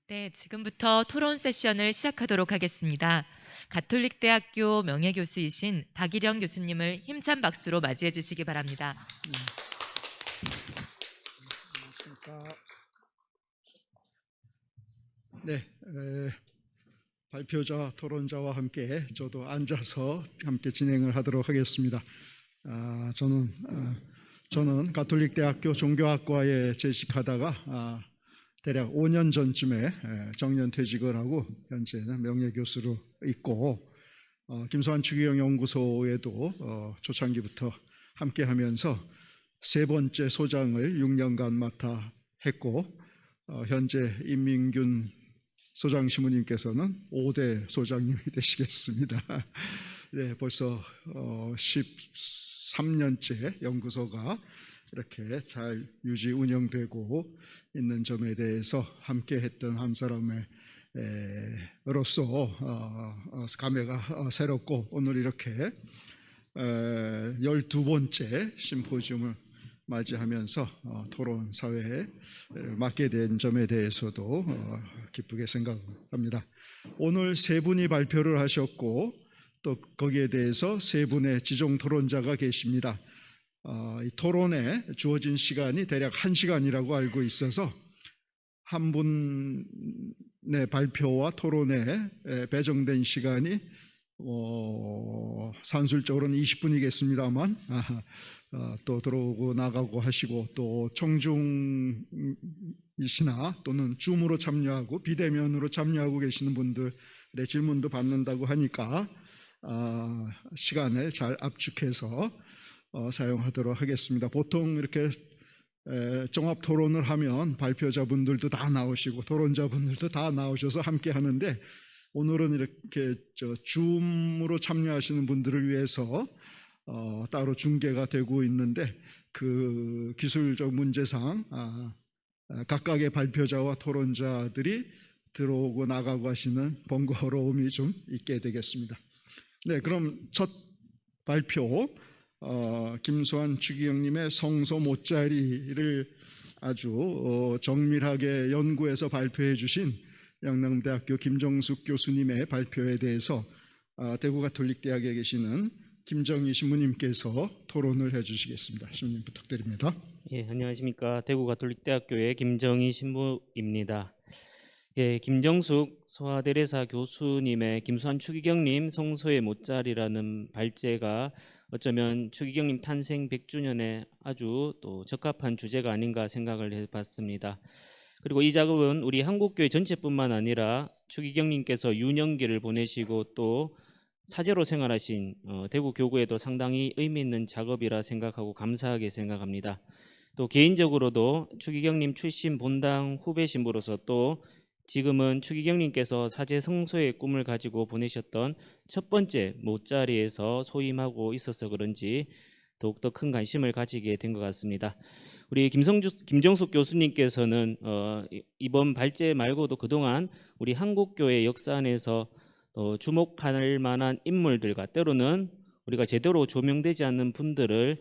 네, 지금부터 토론 세션을 시작하도록 하겠습니다. 가톨릭대학교 명예교수이신 박일영 교수님을 힘찬 박수로 맞이해 주시기 바랍니다. 네, 발표자, 토론자와 함께 저도 앉아서 함께 진행을 하도록 하겠습니다. 저는 가톨릭대학교 종교학과에 재직하다가 대략 5년 전쯤에 정년퇴직을 하고 현재는 명예교수로 있고 김소환 추기경 연구소에도 초창기부터 함께하면서 세 번째 소장을 6년간 맡아 했고 현재 임민균 소장 시무님께서는 5대 소장님이 되시겠습니다. 네, 벌써 13년째 연구소가 이렇게 잘 유지 운영되고 있는 점에 대해서 함께 했던 한 사람의 로서 감회가 새롭고 오늘 이렇게 12번째 심포지움을 맞이하면서 토론 사회에 맡게 된 점에 대해서도 기쁘게 생각합니다. 오늘 세 분이 발표를 하셨고 또 거기에 대해서 세 분의 지정 토론자가 계십니다. 이 토론에 주어진 시간이 대략 1시간이라고 알고 있어서 한 분의 발표와 토론에 배정된 시간이 산술적으로는 20분이겠습니다만 또 들어오고 나가고 하시고 또 청중이시나 또는 줌으로 참여하고 비대면으로 참여하고 계시는 분들의 질문도 받는다고 하니까 시간을 잘 압축해서 사용하도록 하겠습니다. 보통 이렇게 종합 토론을 하면 발표자분들도 다 나오시고 토론자분들도 다 나오셔서 함께 하는데 오늘은 이렇게 줌으로 참여하시는 분들을 위해서 따로 중계가 되고 있는데 그 기술적 문제상 각각의 발표자와 토론자들이 들어오고 나가고 하시는 번거로움이 좀 있게 되겠습니다. 네, 그럼 첫 발표 김소환 추기경님의 성서 모짜리를 아주 정밀하게 연구해서 발표해 주신 영남대학교 김정숙 교수님의 발표에 대해서 대구가톨릭대학에 계시는 김정희 신부님께서 토론을 해주시겠습니다. 신부님 부탁드립니다. 예, 안녕하십니까. 대구가톨릭대학교의 김정희 신부입니다. 예, 김정숙 소아대레사 교수님의 김소환 추기경님 성소의 못자리라는 발제가 어쩌면 추기경님 탄생 100주년에 아주 또 적합한 주제가 아닌가 생각을 해봤습니다. 그리고 이 작업은 우리 한국교회 전체뿐만 아니라 추기경님께서 유년기를 보내시고 또 사제로 생활하신 대구 교구에도 상당히 의미 있는 작업이라 생각하고 감사하게 생각합니다. 또 개인적으로도 추기경님 출신 본당 후배 신부로서 또 지금은 추기경님께서 사제 성소의 꿈을 가지고 보내셨던 첫 번째 못자리에서 소임하고 있어서 그런지 더욱더 큰 관심을 가지게 된 것 같습니다. 우리 김정숙 교수님께서는 이번 발제 말고도 그동안 우리 한국교회 역사 안에서 주목할 만한 인물들과 때로는 우리가 제대로 조명되지 않는 분들을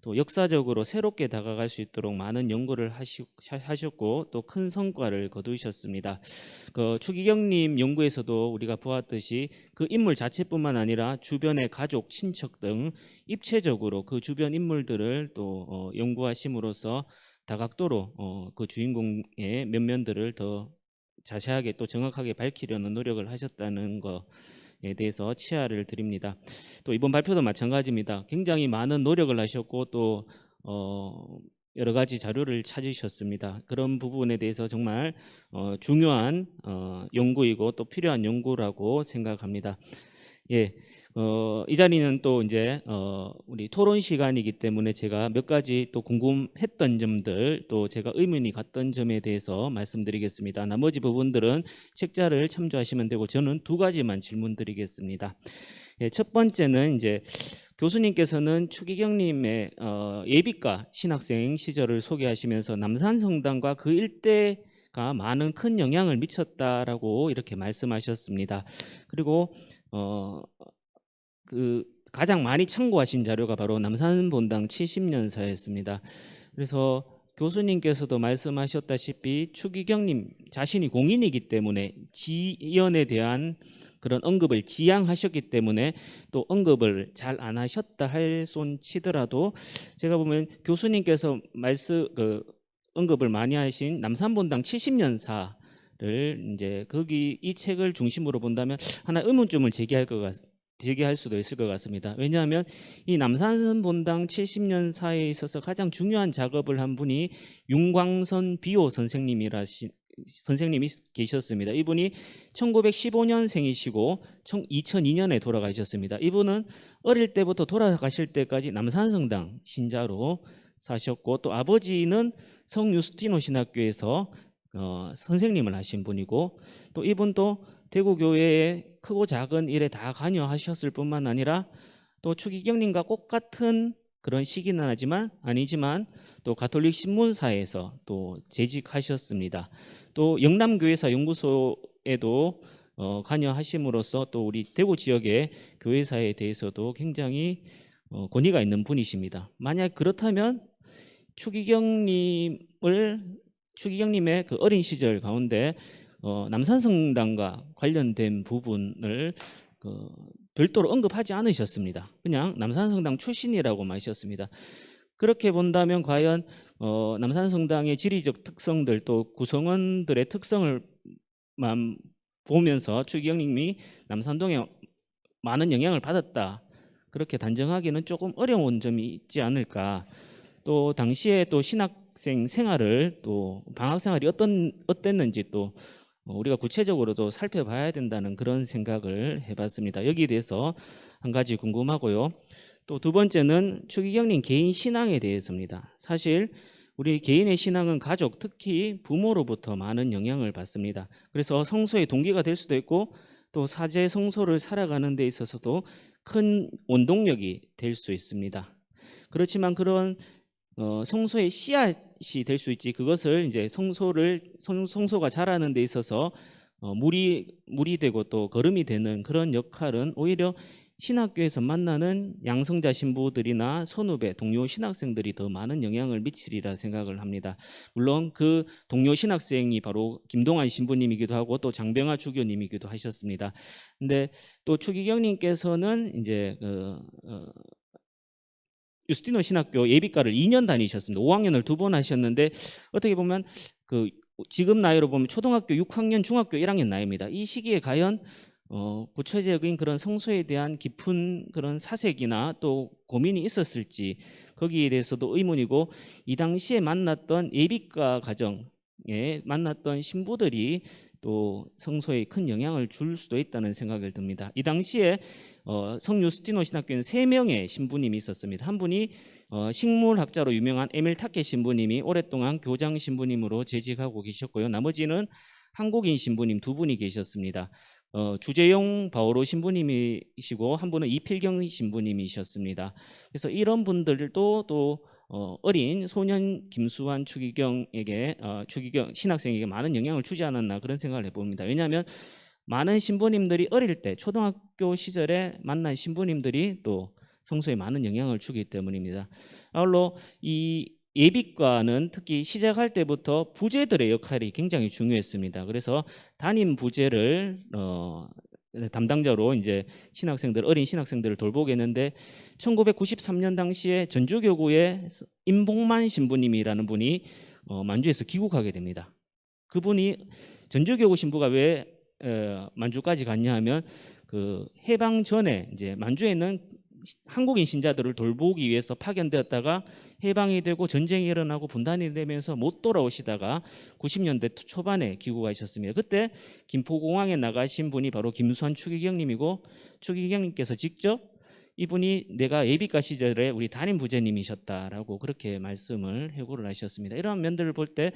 또 역사적으로 새롭게 다가갈 수 있도록 많은 연구를 하셨고 또 큰 성과를 거두셨습니다. 그 추기경님 연구에서도 우리가 보았듯이 그 인물 자체뿐만 아니라 주변의 가족, 친척 등 입체적으로 그 주변 인물들을 또 연구하심으로써 다각도로 그 주인공의 면면들을 더 자세하게 또 정확하게 밝히려는 노력을 하셨다는 것에 대해서 치아를 드립니다. 또 이번 발표도 마찬가지입니다. 굉장히 많은 노력을 하셨고 또 여러 가지 자료를 찾으셨습니다. 그런 부분에 대해서 정말 중요한 연구이고 또 필요한 연구라고 생각합니다. 예, 이 자리는 또 이제 우리 토론 시간이기 때문에 제가 몇 가지 또 궁금했던 점들 또 제가 의문이 갔던 점에 대해서 말씀드리겠습니다. 나머지 부분들은 책자를 참조하시면 되고 저는 두 가지만 질문드리겠습니다. 예, 첫 번째는 이제 교수님께서는 추기경님의 예비과 신학생 시절을 소개하시면서 남산성당과 그 일대가 많은 큰 영향을 미쳤다라고 이렇게 말씀하셨습니다. 그리고 그 가장 많이 참고하신 자료가 바로 남산본당 70년사였습니다. 그래서 교수님께서도 말씀하셨다시피 추기경님 자신이 공인이기 때문에 지연에 대한 그런 언급을 지양하셨기 때문에 또 언급을 잘 안 하셨다 할 손치더라도 제가 보면 교수님께서 언급을 많이 하신 남산본당 70년사를 이제 거기 이 책을 중심으로 본다면 하나 의문점을 제기할 수도 있을 것 같습니다. 왜냐하면 이 남산본당 70년사에 있어서 가장 중요한 작업을 한 분이 윤광선 비오 선생님이 계셨습니다. 이분이 1915년생이시고 2002년에 돌아가셨습니다. 이분은 어릴 때부터 돌아가실 때까지 남산성당 신자로 사셨고 또 아버지는 성유스티노 신학교에서 선생님을 하신 분이고 또 이분도 대구교회의 크고 작은 일에 다 관여하셨을 뿐만 아니라 또 추기경님과 똑같은 그런 시기는 아니지만 또 가톨릭 신문사에서 또 재직하셨습니다. 또 영남교회사 연구소에도 관여하심으로써 또 우리 대구 지역의 교회사에 대해서도 굉장히 권위가 있는 분이십니다. 만약 그렇다면 추기경님의 그 어린 시절 가운데 남산성당과 관련된 부분을 별도로 언급하지 않으셨습니다. 그냥 남산성당 출신이라고만 하셨습니다. 그렇게 본다면 과연 남산성당의 지리적 특성들 또 구성원들의 특성을만 보면서 추기경님이 남산동에 많은 영향을 받았다 그렇게 단정하기는 조금 어려운 점이 있지 않을까. 또 당시에 또 신학생 생활을 또 방학 생활이 어땠는지 또 우리가 구체적으로도 살펴봐야 된다는 그런 생각을 해봤습니다. 여기에 대해서 한 가지 궁금하고요. 또 두 번째는 추기경님 개인 신앙에 대해서입니다. 사실 우리 개인의 신앙은 가족, 특히 부모로부터 많은 영향을 받습니다. 그래서 성소의 동기가 될 수도 있고 또 사제 성소를 살아가는 데 있어서도 큰 원동력이 될 수 있습니다. 그렇지만 그런 성소의 씨앗이 될 수 있지 그것을 이제 성소가 자라는 데 있어서 물이 되고 또 거름이 되는 그런 역할은 오히려 신학교에서 만나는 양성자 신부들이나 선후배 동료 신학생들이 더 많은 영향을 미치리라 생각을 합니다. 물론 그 동료 신학생이 바로 김동환 신부님이기도 하고 또 장병하 주교님이기도 하셨습니다. 근데 또 추기경님께서는 이제 유스티노 신학교 예비과를 2년 다니셨습니다. 5학년을 2번 하셨는데 어떻게 보면 지금 나이로 보면 초등학교 6학년, 중학교 1학년 나이입니다. 이 시기에 과연 구체적인 그런 성소에 대한 깊은 그런 사색이나 또 고민이 있었을지 거기에 대해서도 의문이고 이 당시에 만났던 예비과 과정에 만났던 신부들이 또 성소에 큰 영향을 줄 수도 있다는 생각을 듭니다. 이 당시에 성유스티노 신학교에는 3명의 신부님이 있었습니다. 한 분이 식물학자로 유명한 에밀 타케 신부님이 오랫동안 교장 신부님으로 재직하고 계셨고요. 나머지는 한국인 신부님 2분이 계셨습니다. 주재용 바오로 신부님이시고 한 분은 이필경 신부님이셨습니다. 그래서 이런 분들도 또 어린 소년 김수환 추기경 신학생에게 많은 영향을 주지 않았나 그런 생각을 해봅니다. 왜냐하면 많은 신부님들이 어릴 때 초등학교 시절에 만난 신부님들이 또 성소에 많은 영향을 주기 때문입니다. 아울러 이 예비과는 특히 시작할 때부터 부제들의 역할이 굉장히 중요했습니다. 그래서 담임 부제를 담당자로 이제 어린 신학생들을 돌보게 했는데 1993년 당시에 전주교구의 임봉만 신부님이라는 분이 만주에서 귀국하게 됩니다. 그분이 전주교구 신부가 왜 만주까지 갔냐 하면 그 해방 전에 이제 만주에 있는 한국인 신자들을 돌보기 위해서 파견되었다가 해방이 되고 전쟁이 일어나고 분단이 되면서 못 돌아오시다가 90년대 초반에 귀국하셨습니다. 그때 김포공항에 나가신 분이 바로 김수환 추기경님이고 추기경님께서 직접 이분이 내가 예비과 시절에 우리 담임 부제님이셨다라고 그렇게 말씀을 해고를 하셨습니다. 이러한 면들을 볼 때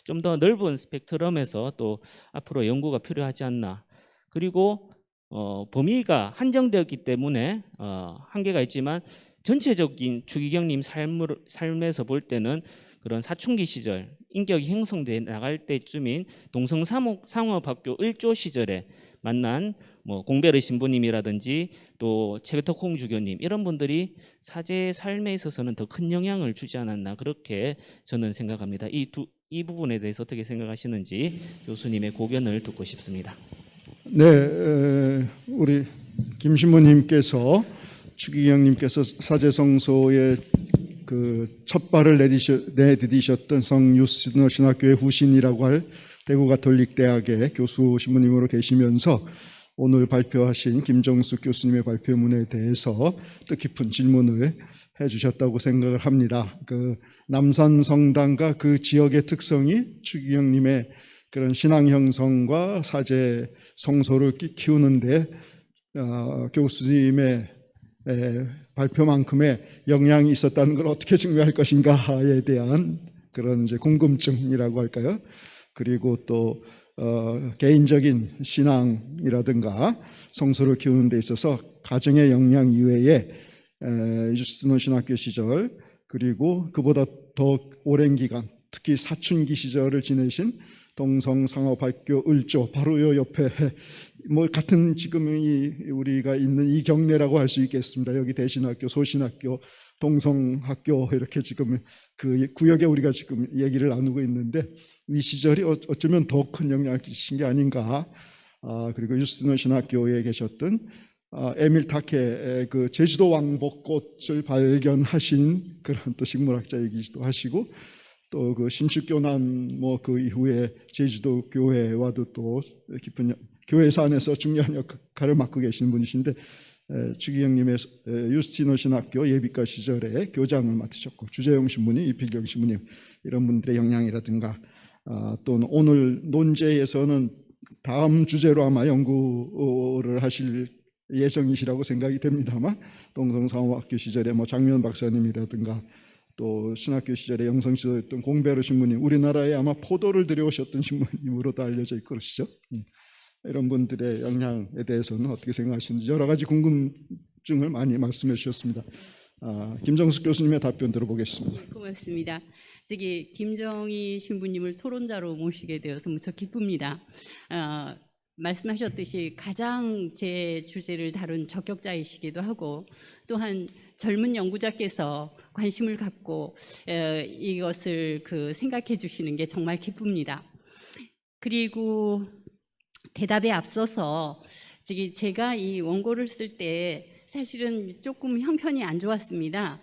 좀 더 넓은 스펙트럼에서 또 앞으로 연구가 필요하지 않나. 그리고 범위가 한정되었기 때문에 한계가 있지만 전체적인 추기경님 삶에서 볼 때는 그런 사춘기 시절 인격이 형성돼 나갈 때쯤인 동성상업학교 1조 시절에 만난 뭐 공베르 신부님이라든지 또 최덕홍 주교님 이런 분들이 사제의 삶에 있어서는 더 큰 영향을 주지 않았나 그렇게 저는 생각합니다. 이 부분에 대해서 어떻게 생각하시는지 교수님의 고견을 듣고 싶습니다. 네, 우리 김 신부님께서 추기경님께서 사제성소에 그 첫 발을 내디디셨던 성유스티너 신학교의 후신이라고 할 대구 가톨릭 대학의 교수 신부님으로 계시면서 오늘 발표하신 김정숙 교수님의 발표문에 대해서 뜻깊은 질문을 해주셨다고 생각을 합니다. 그 남산 성당과 그 지역의 특성이 추기경님의 그런 신앙 형성과 사제 성소를 키우는데 교수님의 발표만큼의 영향이 있었다는 걸 어떻게 증명할 것인가에 대한 그런 이제 궁금증이라고 할까요? 그리고 또 개인적인 신앙이라든가 성소를 키우는 데 있어서 가정의 영향 이외에 유스티너 신학교 시절 그리고 그보다 더 오랜 기간 특히 사춘기 시절을 지내신 동성상업학교 을조 바로 요 옆에 뭐 같은 지금 우리가 있는 이 경내라고 할 수 있겠습니다. 여기 대신학교, 소신학교, 동성학교 이렇게 지금 그 구역에 우리가 지금 얘기를 나누고 있는데 이 시절이 어쩌면 더 큰 영향을 끼친 게 아닌가. 그리고 유스티너 신학교에 계셨던 에밀 타케 그 제주도 왕복꽃을 발견하신 그런 또 식물학자이기도 하시고 또 그 심식교난 뭐 그 이후에 제주도 교회와도 또 깊은 교회사 안에서 중요한 역할을 맡고 계신 분이신데 추기경님의 유스티너 신학교 예비과 시절에 교장을 맡으셨고 주재용 신부님, 이필경 신부님 이런 분들의 영향이라든가 또 오늘 논제에서는 다음 주제로 아마 연구를 하실 예정이시라고 생각이 됩니다만 동성상업학교 시절에 뭐 장면 박사님이라든가 또 신학교 시절에 영성지도였던 공베르 신부님 우리나라에 아마 포도를 들여오셨던 신부님으로도 알려져 있고 그러시죠. 이런 분들의 영향에 대해서는 어떻게 생각하시는지 여러 가지 궁금증을 많이 말씀해 주셨습니다. 김정숙 교수님의 답변 들어보겠습니다. 네, 고맙습니다. 저기 김정희 신부님을 토론자로 모시게 되어서 무척 기쁩니다. 말씀하셨듯이 가장 제 주제를 다룬 적격자이시기도 하고 또한 젊은 연구자께서 관심을 갖고 이것을 생각해 주시는 게 정말 기쁩니다. 그리고 대답에 앞서서 제가 이 원고를 쓸 때 사실은 조금 형편이 안 좋았습니다.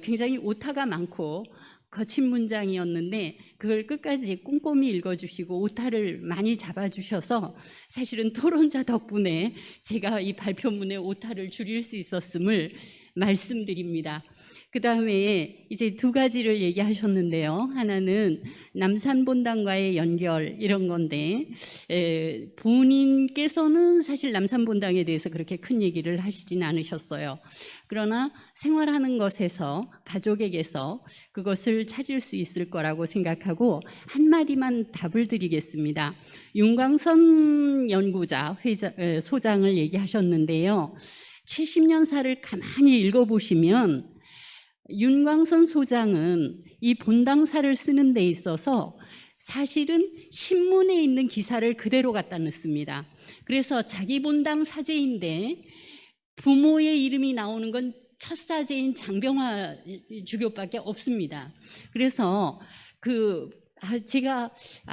굉장히 오타가 많고 거친 문장이었는데 그걸 끝까지 꼼꼼히 읽어주시고 오타를 많이 잡아주셔서 사실은 토론자 덕분에 제가 이 발표문에 오타를 줄일 수 있었음을 말씀드립니다. 그 다음에 이제 두 가지를 얘기하셨는데요. 하나는 남산본당과의 연결 이런 건데 부모님께서는 사실 남산본당에 대해서 그렇게 큰 얘기를 하시진 않으셨어요. 그러나 생활하는 것에서 가족에게서 그것을 찾을 수 있을 거라고 생각하고 한마디만 답을 드리겠습니다. 윤광선 연구자 소장을 얘기하셨는데요. 70년사를 가만히 읽어보시면 윤광선 소장은 이 본당사를 쓰는 데 있어서 사실은 신문에 있는 기사를 그대로 갖다 넣습니다. 그래서 자기 본당 사제인데 부모의 이름이 나오는 건 첫 사제인 장병화 주교밖에 없습니다. 그래서 제가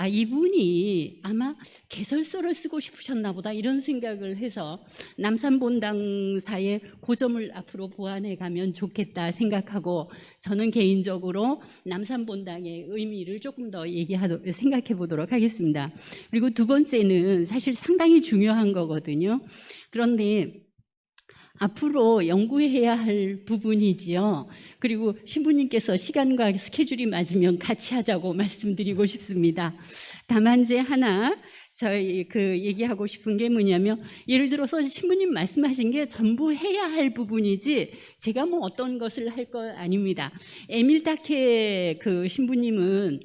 이분이 아마 개설서를 쓰고 싶으셨나 보다 이런 생각을 해서 남산본당사의 고점을 앞으로 보완해 가면 좋겠다 생각하고 저는 개인적으로 남산본당의 의미를 조금 더 생각해 보도록 하겠습니다. 그리고 두 번째는 사실 상당히 중요한 거거든요. 그런데 앞으로 연구해야 할 부분이지요. 그리고 신부님께서 시간과 스케줄이 맞으면 같이 하자고 말씀드리고 싶습니다. 다만 이제 하나 저희 얘기하고 싶은 게 뭐냐면 예를 들어서 신부님 말씀하신 게 전부 해야 할 부분이지 제가 뭐 어떤 것을 할 거 아닙니다. 에밀 다케 신부님은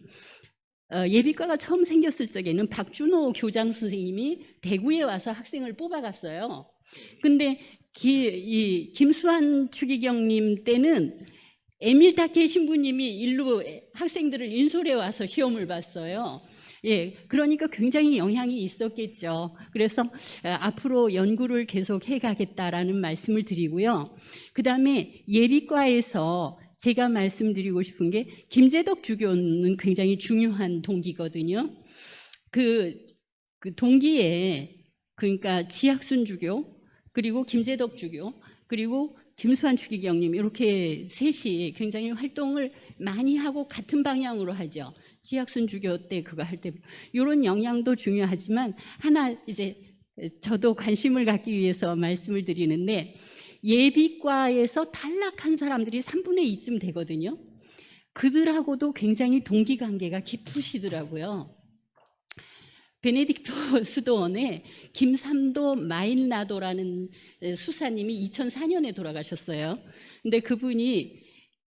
예비과가 처음 생겼을 적에는 박준호 교장 선생님이 대구에 와서 학생을 뽑아갔어요. 근데 이 김수환 추기경님 때는 에밀타케 신부님이 일로 학생들을 인솔해 와서 시험을 봤어요. 예, 그러니까 굉장히 영향이 있었겠죠. 그래서 앞으로 연구를 계속 해가겠다라는 말씀을 드리고요. 그 다음에 예비과에서 제가 말씀드리고 싶은 게 김재덕 주교는 굉장히 중요한 동기거든요. 그 동기에 그러니까 지학순 주교 그리고 김재덕 주교 그리고 김수환 추기경님 이렇게 셋이 굉장히 활동을 많이 하고 같은 방향으로 하죠. 지학순 주교 때 그거 할 때 이런 영향도 중요하지만 하나 이제 저도 관심을 갖기 위해서 말씀을 드리는데 예비과에서 탈락한 사람들이 3분의 2쯤 되거든요. 그들하고도 굉장히 동기관계가 깊으시더라고요. 베네딕토 수도원에 김삼도 마일나도라는 수사님이 2004년에 돌아가셨어요. 근데 그분이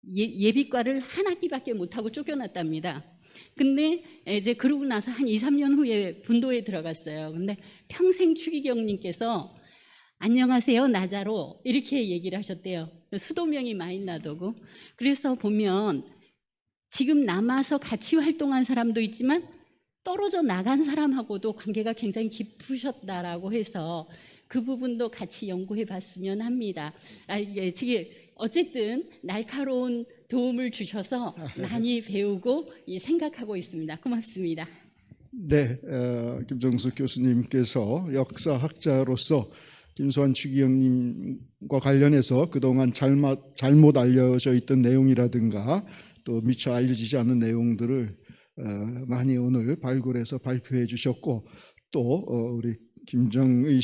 예비과를 한 학기밖에 못하고 쫓겨났답니다. 근데 이제 그러고 나서 한 2, 3년 후에 분도에 들어갔어요. 근데 평생 추기경님께서 안녕하세요 나자로 이렇게 얘기를 하셨대요. 수도명이 마일나도고. 그래서 보면 지금 남아서 같이 활동한 사람도 있지만 떨어져 나간 사람하고도 관계가 굉장히 깊으셨다라고 해서 그 부분도 같이 연구해 봤으면 합니다. 지금 어쨌든 날카로운 도움을 주셔서 많이 배우고 생각하고 있습니다. 고맙습니다. 네, 김정숙 교수님께서 역사학자로서 김수환 추기경님과 관련해서 그동안 잘못 알려져 있던 내용이라든가 또 미처 알려지지 않은 내용들을 많이 오늘 발굴해서 발표해 주셨고 또 우리 김정의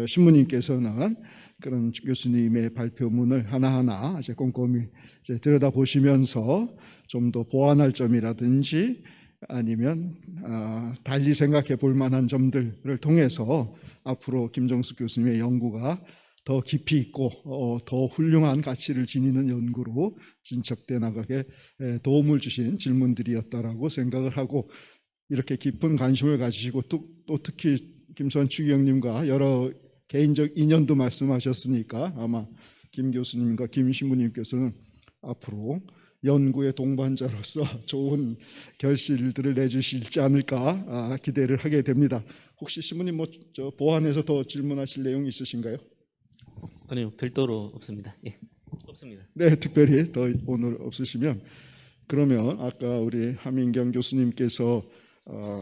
신부님께서는 그런 교수님의 발표문을 하나하나 이제 꼼꼼히 이제 들여다보시면서 좀 더 보완할 점이라든지 아니면 달리 생각해 볼 만한 점들을 통해서 앞으로 김정숙 교수님의 연구가 더 깊이 있고 더 훌륭한 가치를 지니는 연구로 진척돼 나가게 도움을 주신 질문들이었다라고 생각을 하고 이렇게 깊은 관심을 가지시고 또 특히 김수환 추기경님과 여러 개인적 인연도 말씀하셨으니까 아마 김 교수님과 김 신부님께서는 앞으로 연구의 동반자로서 좋은 결실들을 내주실지 않을까 기대를 하게 됩니다. 혹시 신부님 보완해서 더 질문하실 내용이 있으신가요? 아니요, 별도로 없습니다. 예, 없습니다. 네, 특별히 더 오늘 없으시면 그러면 아까 우리 하민경 교수님께서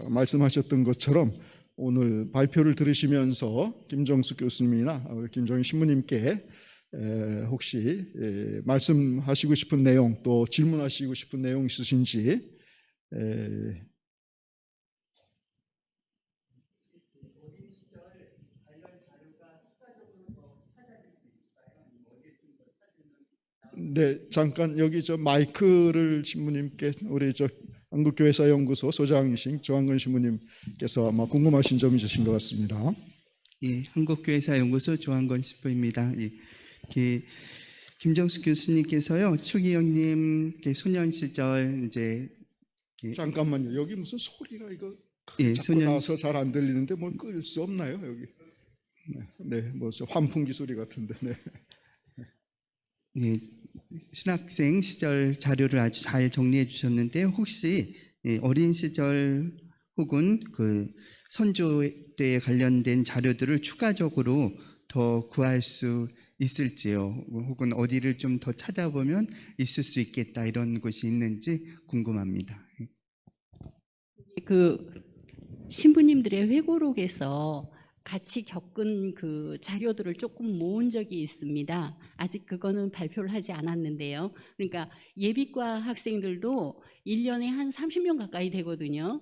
말씀하셨던 것처럼 오늘 발표를 들으시면서 김정숙 교수님이나 우리 김정희 신부님께 혹시 말씀하시고 싶은 내용 또 질문하시고 싶은 내용 있으신지 네, 잠깐 여기 마이크를 신부님께 우리 한국교회사연구소 소장이신 조한근 신부님께서 아마 궁금하신 점이 있으신 것 같습니다. 예, 한국교회사연구소 조한건 신부입니다. 예, 김정숙 교수님께서요, 추기경님 소년 시절 이제 잠깐만요. 여기 무슨 소리가 이거 예, 자꾸 나서 잘 안 들리는데 뭘 끌 수 없나요 여기? 네, 뭐 환풍기 소리 같은데. 네. 예, 신학생 시절 자료를 아주 잘 정리해 주셨는데 혹시 어린 시절 혹은 그 선조 때에 관련된 자료들을 추가적으로 더 구할 수 있을지요? 혹은 어디를 좀 더 찾아보면 있을 수 있겠다 이런 곳이 있는지 궁금합니다. 그 신부님들의 회고록에서 같이 겪은 그 자료들을 조금 모은 적이 있습니다. 아직 그거는 발표를 하지 않았는데요. 그러니까 예비과 학생들도 1년에 한 30명 가까이 되거든요.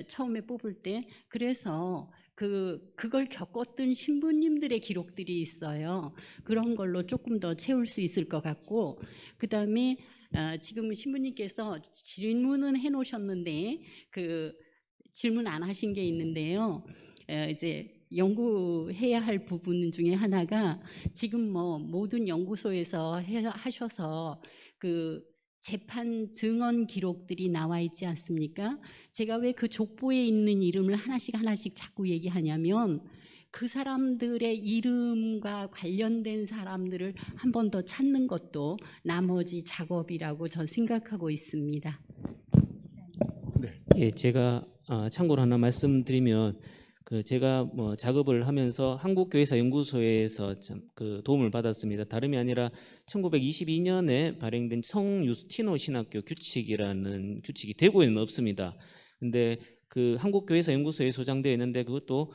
처음에 뽑을 때. 그래서 그걸 겪었던 신부님들의 기록들이 있어요. 그런 걸로 조금 더 채울 수 있을 것 같고, 그 다음에 지금 신부님께서 질문은 해놓으셨는데 그 질문 안 하신 게 있는데요. 이제 연구해야 할 부분 중에 하나가 지금 뭐 모든 연구소에서 하셔서 그 재판 증언 기록들이 나와 있지 않습니까? 제가 왜 그 족보에 있는 이름을 하나씩 자꾸 얘기하냐면 그 사람들의 이름과 관련된 사람들을 한 번 더 찾는 것도 나머지 작업이라고 전 생각하고 있습니다. 예, 제가 참고로 하나 말씀드리면 제가 뭐 작업을 하면서 한국교회사연구소에서 그 도움을 받았습니다. 다름이 아니라 1922년에 발행된 성유스티노 신학교 규칙이라는 규칙이 대구에는 없습니다. 근데 그 한국교회사연구소에 소장되어 있는데 그것도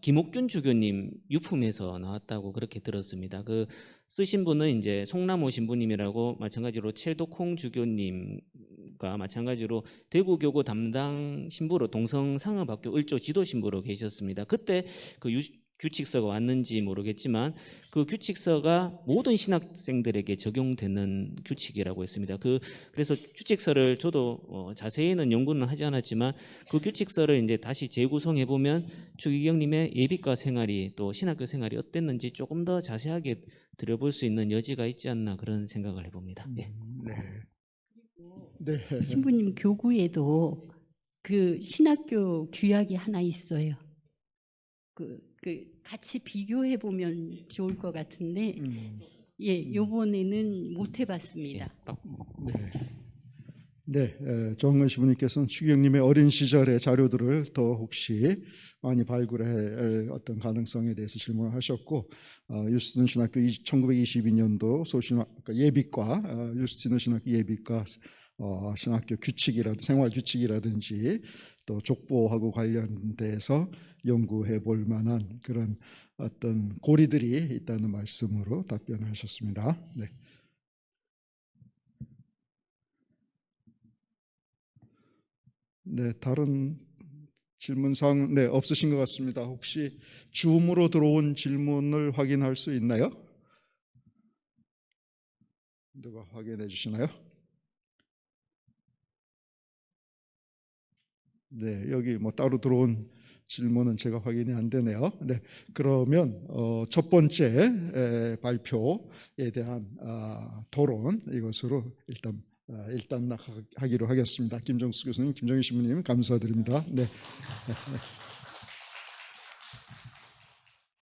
김옥균 주교님 유품에서 나왔다고 그렇게 들었습니다. 그 쓰신 분은 이제 송남호 신부님이라고 마찬가지로 최덕홍 주교님과 마찬가지로 대구교구 담당 신부로 동성상업학교 을조 지도 신부로 계셨습니다. 그때 그 규칙서가 왔는지 모르겠지만 그 규칙서가 모든 신학생들에게 적용되는 규칙이라고 했습니다. 그래서 규칙서를 저도 자세히는 연구는 하지 않았지만 그 규칙서를 이제 다시 재구성해 보면 추기경님의 예비과 생활이 또 신학교 생활이 어땠는지 조금 더 자세하게 들여볼 수 있는 여지가 있지 않나 그런 생각을 해봅니다. 예. 네. 신부님 교구에도 그 신학교 규약이 하나 있어요. 그 같이 비교해 보면 좋을 것 같은데 예, 요번에는 못 해봤습니다. 네, 정은 시부님께서는 추기경님의 어린 시절의 자료들을 더 혹시 많이 발굴할 어떤 가능성에 대해서 질문을 하셨고, 유스틴 신학교 1922년도 소신학 예비과, 유스틴 신학교 예비과 신학교 생활 규칙이라든지 또 족보하고 관련돼서 연구해 볼 만한 그런 어떤 고리들이 있다는 말씀으로 답변을 하셨습니다. 네. 네, 다른 질문사항 없으신 것 같습니다. 혹시 줌으로 들어온 질문을 확인할 수 있나요? 누가 확인해 주시나요? 네, 여기 뭐 따로 들어온 질문은 제가 확인이 안 되네요. 네, 그러면 첫 번째 발표에 대한 토론 이것으로 일단 하기로 하겠습니다. 김정수 교수님, 김정희 신부님 감사드립니다. 네.